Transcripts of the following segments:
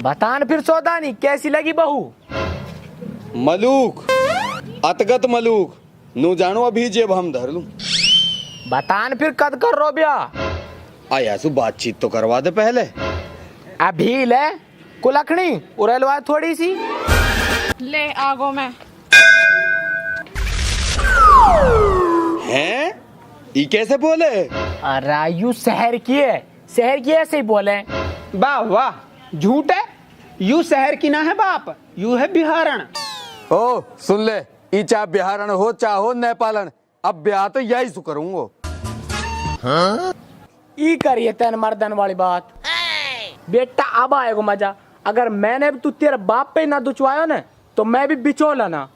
बतान फिर सौदानी कैसी लगी बहू? मलूक, अतगत मलूक, नू जानो अभी जेब हम धर लूं। बतान फिर कद कर रो ब्या? आया सु बातचीत तो करवा दे पहले। अभी ले कुलखनी उड़लवा थोड़ी सी। ले आगो में। हैं? ई कैसे बोले? अरे यू शहर की है, शहर की ऐसे ही बोले। वाह वाह, झूठ है। यू शहर की ना है बाप, यू है बिहारण। ओ सुन ले, ई चाहे बिहारण हो चाहो नेपालन, अब ब्याह तो यही सु करूंगो। ई करिए तेन मर्दन वाली बात। बेटा अब आएगा मजा। अगर मैंने भी तू तेरे बाप पे ना दुचवायो ना तो मैं भी बिचोला ना।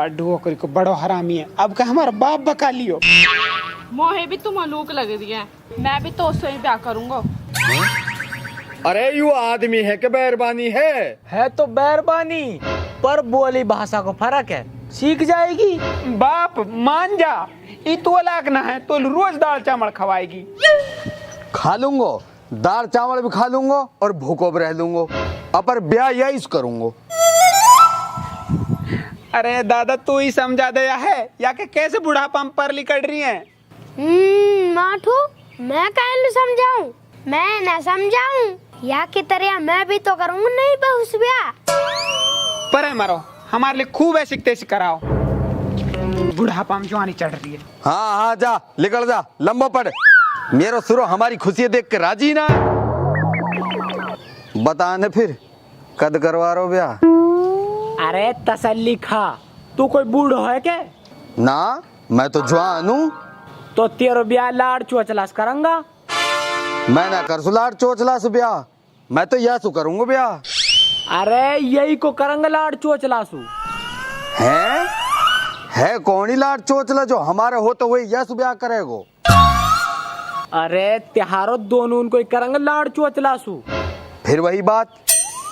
ढोकरी को बड़ो हरामी है, अब का हमारा बाप बका लियो। मोहे भी तुम मलूक लग दिया, मैं भी तो उससे ही ब्याह करूंगा। अरे यू आदमी है कि बैरबानी है तो बैरबानी, पर बोली भाषा को फर्क है, सीख जाएगी। बाप मान जा, ई तो लाक ना है तो रोज दाल चावल खवाएगी। खा लूंगो, दाल चावल भी खा लूंगो और भूखो भी रह लूंगो, अपर ब्याह यही सु करूंगो। अरे दादा तू ही समझा दिया है या कि कैसे बुढ़ापा में पर लिकड़ रही है। माठू मैं कैसे समझाऊं, मैं ना समझाऊं या कि तरह मैं भी तो करूंगा नहीं बहुस ब्याह। पर है मरो, हमारे लिए खूब ऐसे तेज कराओ, बुढ़ापा में जवानी चढ़ रही है। हाँ हाँ जा निकल जा, लंबा पड़। मेरा सुरो हमारी खुशी देख के राजी ना। बताने फिर कद करवा रो ब्याह? अरे तसल्ली खा, तू कोई बूढ़ो है क्या? ना मैं तो जवान हूँ। तो तेरो ब्याह लाड़ चोचलास करूंगा। मैं ना कर सुलाड़ चोचला सु ब्याह, मैं तो यह सु करूंगा ब्याह। अरे यही को करंगा लाड़ चोचलासू। है कौन ही लाड़ चोचला जो हमारे हो तो वही यह सु ब्याह करेगो। अरे त्योहारो दोनों उनको ही करंगा लाड़ चोचलासू। फिर वही बात,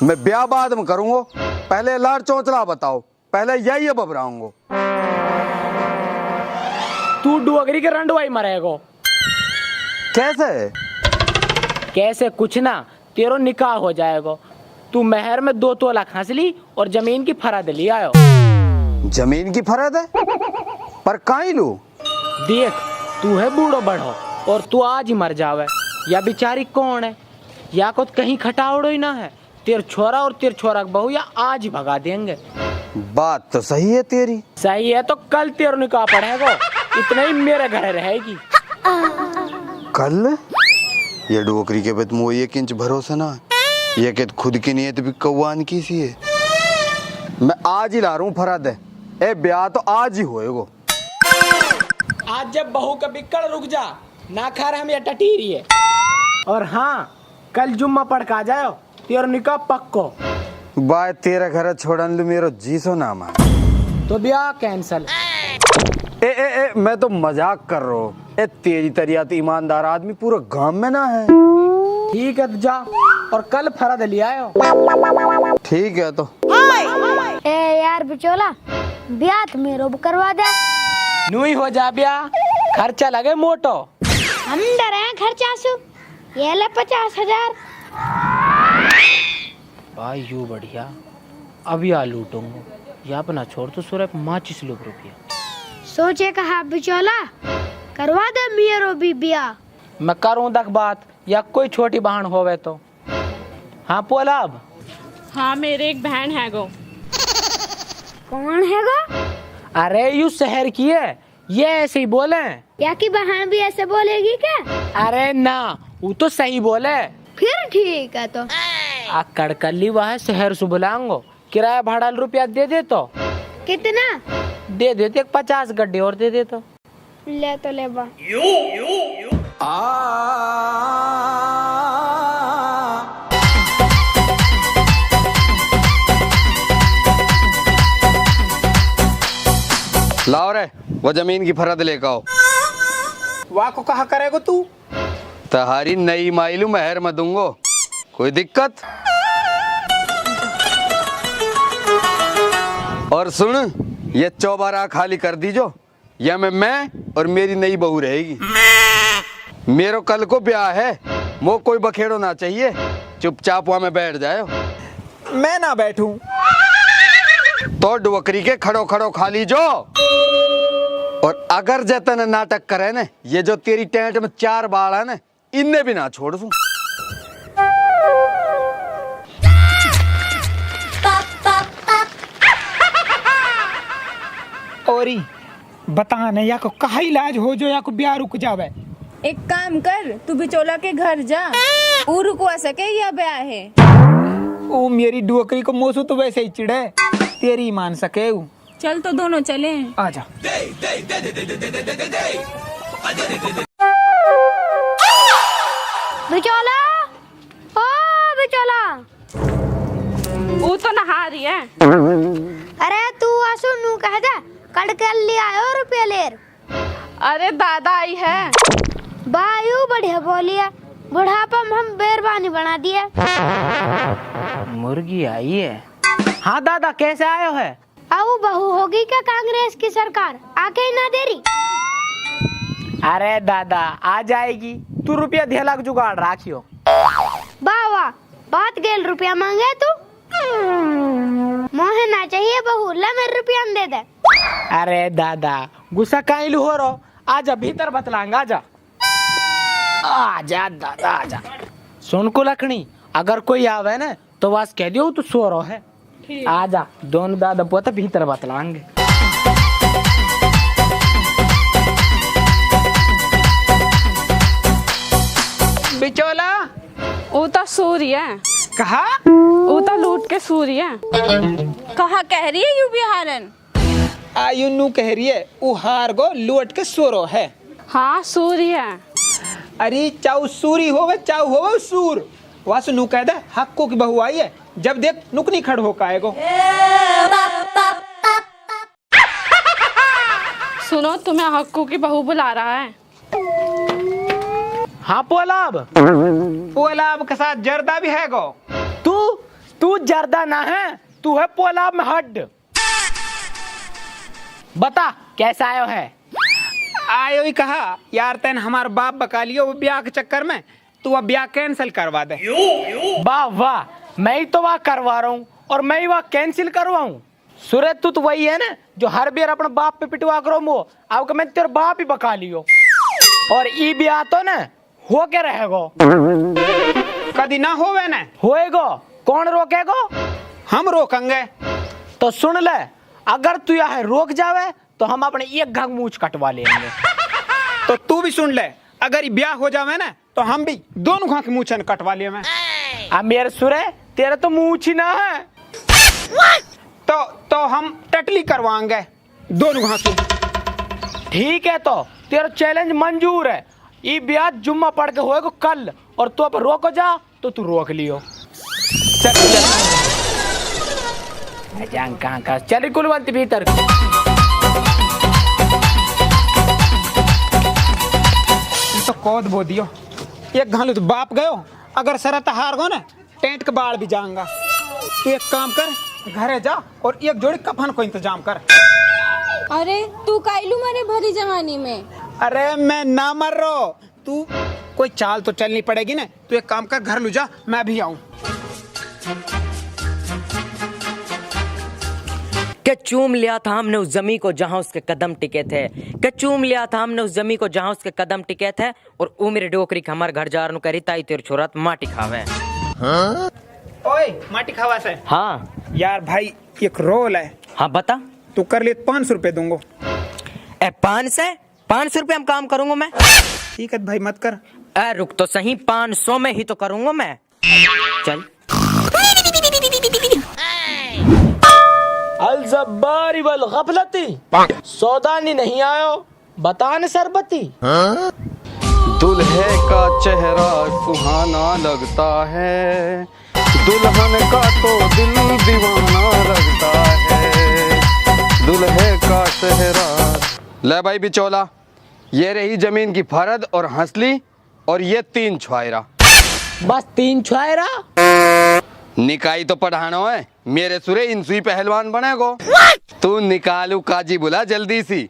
मैं ब्याह बाद में करूंगा, पहले लाड़ चोचला बताओ, पहले यही बबराऊंगो। तू डोगरी के रंडवाई मरेगो। कैसे? कैसे कुछ ना, तेरो निकाह हो जाएगा। तू महर में 2 तोला खसली और जमीन की फरद ले आयो। जमीन की फरद है? पर काई लू? देख तू है बूढ़ो बढ़ो और तू आज ही मर जावे, या बिचारी कौन है, या को कहीं खटावड़ो ही ना है। तेर छोरा और तेर छोरा का बहू या आज ही भगा देंगे। बात तो सही है तेरी। सही है तो कल तेरो निकाह पड़ेगा, इतना ही मेरे घर रहेगी। कल? ये डोकरी के बाद मुझे 1 इंच भरोसा ना, ये के खुद की नीयत भी कौवान की सी है। मैं आज ही ला रहा हूँ फरद है, ए ब्याह तो आज ही होएगो। आज जब बहू का बिक्कड़ रुक जा ना, खा रहे हम ये टटीरी है। और हाँ, कल जुम्मा पढ़ के आ जाओ, तेरा निकाह पक्को। बाय तेरा घर छोड़न लू मेरो जीसो नाम है तो ब्याह कैंसल। ए मैं तो मजाक कर रहा हूँ। ए तेरी तरिया तो ईमानदार आदमी पूरा गांव में ना है। ठीक है तो जा और कल फरद ले आयो। ठीक है तो। ए यार बिचोला, ब्याह तो मेरो करवा दे। नू ही हो जा ब्याह, खर्चा लगे मोटो। हम डरे हैं खर्चा सु, ये ले 50,000। भाई यू बढ़िया, अभी आ लूटूंगा, या अपना छोड़ तो सिर्फ 25 रुपया। सोचे कहा बिचोला, करवा दे मेरो भी ब्याह। मैं करूँ दक बात, या कोई छोटी बहन होवे तो। हाँ पोलाब। हाँ मेरे एक बहन है गो। कौन है गो? अरे यू शहर की है, ये ऐसे ही बोले। या की बहन भी ऐसे बोलेगी क्या? अरे ना, वो तो सही बोले। फिर ठीक है तो। कड़कली वह शहर से बुलाऊंगो, किराया भाड़ा रुपया दे दे तो। कितना? दे देते 50 गड्ढे और दे दे तो। ले तो ले बा। लाओ रे वो जमीन की फरद लेकर आओ। वाह को कहा करेगो तू? तहारी नई माइलू महर में दूंगो, कोई दिक्कत? और सुन, ये चौबारा खाली कर दीजो, या मैं और मेरी नई बहू रहेगी। मेरो कल को ब्याह है, वो कोई बखेड़ो ना चाहिए, चुपचाप वहां में बैठ जाए। मैं ना बैठूं तो डुवकरी के खड़ो खड़ो खा लीजो। और अगर जतन नाटक करे न, ये जो तेरी टेंट में 4 बाल है न, इन्हें भी ना छोड़ दूं। औरी बता न, या को कहा इलाज हो जो या को ब्याह रुक जावे। एक काम कर, तू बिचौला के घर जा, ऊ रुकवा सके या ब्याह है। ओ मेरी डुवकरी को मोसू तो वैसे ही चिढ़े, तेरी मान सके ऊ। चल तो दोनों चले। आजा। बिचौला, ओ बिचौला। वो तो नहा रही है। अरे तू आसू नू कह दे, कड़ के ले आयो रुपया लेर। अरे दादा आई है। बायू बढ़िया बोलिया, बुढ़ापा में हम बेरबानी बना दिए। मुर्गी आई है। हाँ दादा, कैसे आयो है? अब बहू होगी क्या कांग्रेस की सरकार, आके ही ना देरी। अरे दादा आ जाएगी, तू रुपया 10 लाख जुगाड़ राखियो। वाह वाह, बात गेल रुपया मांगे तू। मोहे ना चाहिए बहू, ला मेरे रुपया दे दे। अरे दादा गुस्सा काहे हो रो, आजा भीतर बतलांगा, आजा। आजा दादा आजा। सुन को लखनी, अगर कोई आवे ना तो बस कह दियो तू सो रहो है। आजा, दोनों दादा पोता भीतर बतलाएंगे। बिचौला वो तो सूर्य है। कहा? वो तो लूट के सूर्य है। कहा कह रही है यू बिहारन? आयु नू कह रही है, ऊ हार गो लौट के सोरो है। हाँ सूर्य है। अरे चाउ सूरी होवे, चाउ होवे सूर। वासु नू कह दे हक्को की बहू आई है, जब देख नुकनी खड़ हो काएगो। सुनो, तुम्हें हक्कू की बहू बुला रहा है। हाँ पोलाब, पोलाब के साथ जर्दा भी है गो। तू जर्दा ना है, तू है पोलाब में हड्ड। बता कैसा आयो है? आयो ही कहा यार, तेन हमार बाप बका लियो वो ब्याह के चक्कर में, तू अब ब्याह कैंसिल करवा दे। वाह वाह, मैं ही तो वाह करवा रहा हूँ और मैं ही वाह कैंसिल करवाऊँ। सूरज तू तो वही है ना जो हर बार अपने बाप पे पिटवा करो, वो अब मैं तेरे बाप ही बका लियो। और ई ब्याह तो ना हो के रहेगो, कदी ना होवे ना होएगो। कौन रोकेगो? हम रोकेंगे। तो सुन ले, अगर तू यहाँ रोक जावे तो हम अपने एक घंग मूछ कटवा लेंगे। तो तू भी सुन ले, अगर ये ब्याह हो जावे ना तो हम भी दोनों घाव की मूछन कटवा लिए मैं। अब मेरे सुरे, तेरा तो मूछ ही ना है। तो हम टटली करवाएंगे दोनों घाव की। ठीक है, तो तेरा चैलेंज मंजूर है। ये ब्याह जुम्मा पढ़ के होएगा कल, और तू अब रोको जा तो तू रोक लियो। चल चल कुलवंत भीतर। तो कौद बो दियो, एक घालू तो बाप गयो, अगर शरत हार गो ना टेंट के बाढ़ भी जाऊंगा। तू एक काम कर, घरे जा और एक जोड़ी कफन को इंतजाम कर। अरे तू काइलू मारे भरी जवानी में। अरे मैं ना मर रहा, तू कोई चाल तो चलनी पड़ेगी ना। तू एक काम कर, घर लू जा, मैं भी आऊं। के चूम लिया था हमने उस जमी को जहां उसके कदम टिके थे, के चूम लिया था हमने उस जमी को जहां उसके कदम टिके थे। और ओ मेरे डोकरी के हमार घर जा रनु करी ताई तेरे छोरा माटी खावे। हाँ? ओए माटी खावा से। हाँ यार भाई एक रोल है। हाँ बता। तू कर ले 500 रुपए दूंगा। 500 रुपए हम काम करूंगा मैं। ठीक है भाई, मत कर। रुक तो सही, 500 में ही तो करूंगा मैं। चल। अल जब्बारी वल गफलती, सौदानी नहीं आयो बताने सरबती। दुल्हे का चेहरा सुहाना लगता है, दुल्हन का तो दिल दीवाना लगता है, दुल्हे का चेहरा। ले भाई बिचौला, ये रही जमीन की फरद और हंसली, और ये 3 छुआयरा। बस 3 छुआयरा? निकाई तो पढ़ानो है, मेरे सुरे इंसुई पहलवान बनेगो। तू निकालू काजी बुला जल्दी सी।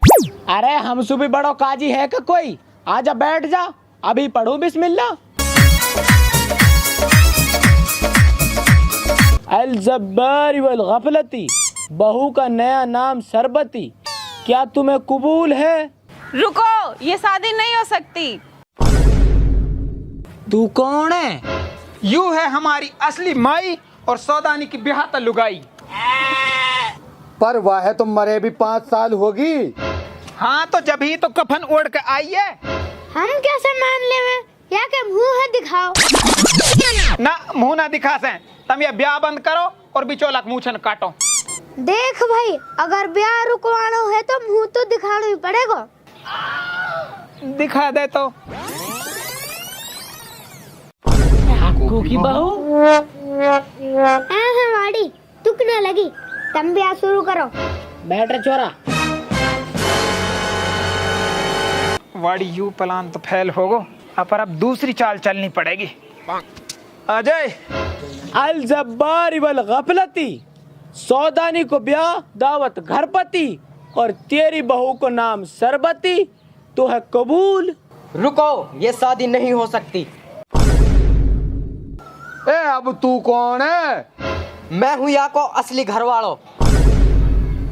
अरे हमसु भी बड़ो काजी है का कोई? आजा बैठ जा, अभी पढ़ू बिस्मिल्लाह। अल जब्बारी वल गफलती, बहू का नया नाम सरबती, क्या तुम्हें कबूल है? रुको, ये शादी नहीं हो सकती। तू कौन है? यू है हमारी असली माई और सौदानी की बिहाता लुगाई। पर वाह तो मरे भी 5 साल होगी। हाँ तो जब ही तो कफन ओढ़ के आई है। हम कैसे मान ले या के मुंह है दिखाओ। ना मुंह ना दिखा से, तुम ये ब्याह बंद करो और बिचौलक मूछन काटो। देख भाई, अगर ब्याह रुकवाना है तो मुंह तो दिखाना ही पड़ेगा। दिखा दे तो। हक्कू की बहू? हाँ वाड़ी, तुक ना लगी, तुम ब्याह शुरू करो। बैठ रे चोरा। वाड़ी यू प्लान तो फेल होगो, पर अब दूसरी चाल चलनी पड़ेगी। अजय, अल जब्बारी वल गफलती, सौदानी को ब्याह दावत घरपति, और तेरी बहू को नाम सरबती, तो है कबूल? रुको, ये शादी नहीं हो सकती। ए अब तू कौन है? मैं हूँ यहाँ को असली घर वालों।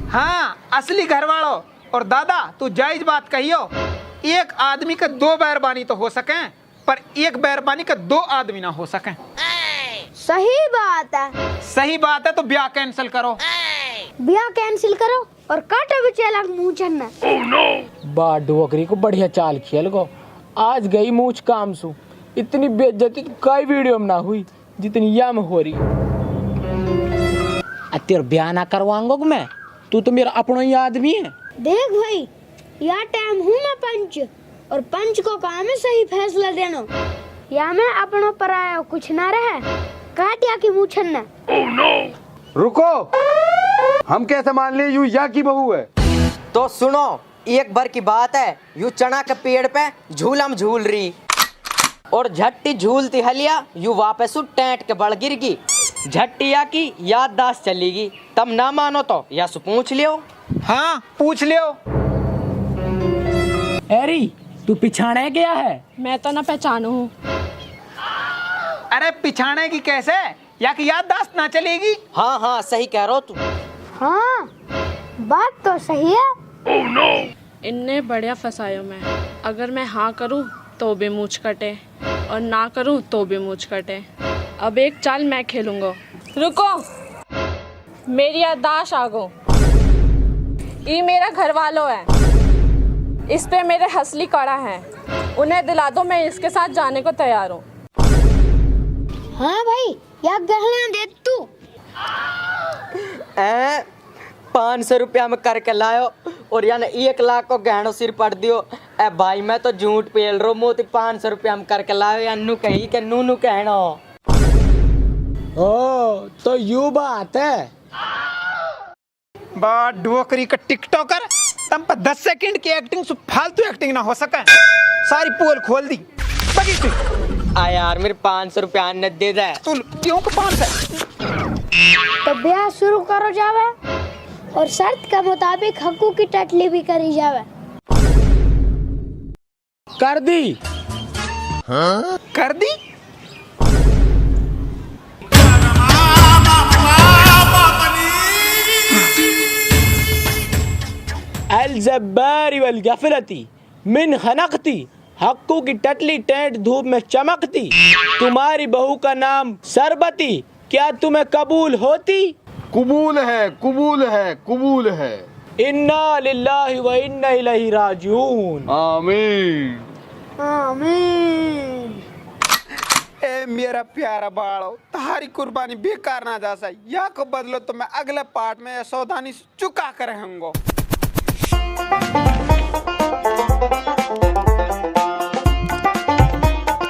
हाँ असली घर वालों। और दादा तू जायज बात कहियो, एक आदमी का 2 बैरबानी तो हो सके, पर एक बैरबानी का 2 आदमी ना हो सके। सही बात है। सही बात है, तो ब्याह कैंसिल करो। ब्याह कैंसिल करो और काटो बिचेला मुंह चन्ना। बा डोकरी को बढ़िया चाल खेल गो। आज गई मूछ काम सु, इतनी बेइज्जती तो कई वीडियो में ना हुई जितनी या में हो रही। तेरा ब्याह ना करवाऊंगा मैं, तू तो मेरा अपना ही आदमी है। देख भाई, या टाइम हूँ मैं पंच, और पंच को काम है सही फैसला देना। या मैं अपनों पर आया कुछ ना रहे, काटिया की मुँह छन्ना। रुको, हम कैसे मान ले यू या की बहू है? तो सुनो, एक बार की बात है, यू चना के पेड़ पे झूलम झूल रही, और झट्टी झूलती हलिया यू वापस टेंट के बड़ गिर गई। झट्टिया की याददाश्त चलेगी, तब ना मानो तो या सु पूछ लियो। हाँ पूछ लियो। एरी, तू पिछाने गया है? मैं तो ना पहचानू हूँ। अरे पिछाने की कैसे, या की याददाश्त ना चलेगी? हाँ हाँ सही कह रहा हो तू। हाँ बात तो सही है। इनने बढ़िया फंसायो मैं। अगर मैं हाँ करूँ तो भी मूछ कटे, और ना करूँ तो भी मूछ कटे। अब एक चाल मैं खेलूंगा। रुको, मेरी याददाश्त आ गो। ये मेरा घर वालों है, इस पे मेरे हंसली कड़ा है, उन्हें दिला दो, मैं इसके साथ जाने को तैयार हूँ। हाँ भाई, या गहना दे तू। 500 रुपया में करके लायो, और यानी 1 लाख को गहनों सिर पड़ दियो। ए भाई मैं तो झूठ पेल रो, मोती 500 रुपया में करके लायो, या नू कही के नू कहनो। ओ तो यू बात है। बा डोकरी का टिकटॉकर, तम पर 10 सेकंड की एक्टिंग से फालतू एक्टिंग ना हो सके। सारी पोल खोल दी। बगी तू। आ यार मेरे 500 रुपया न दे दे। तू क्यों को 500? तो ब्याह शुरू करो जावे, और शर्त के मुताबिक हक्कू की टटली भी करी जावे। कर दी। हाँ? कर दी। अल जब्बारी वल गफलती, मिन खनकती, हक्कू की टटली टेंट धूप में चमकती, तुम्हारी बहू का नाम सरबती, क्या तुम्हें कबूल होती? कबूल है, कबूल है, कबूल है। इन्ना लिल्लाहि व इन्ना इलैहि राजिऊन। आमीन। आमीन। ए मेरा प्यारा बाड़ो, तुम्हारी कुर्बानी बेकार ना जा सा। या को बदलो तो मैं अगले पार्ट में सौदानी चुका कर रहूंगा।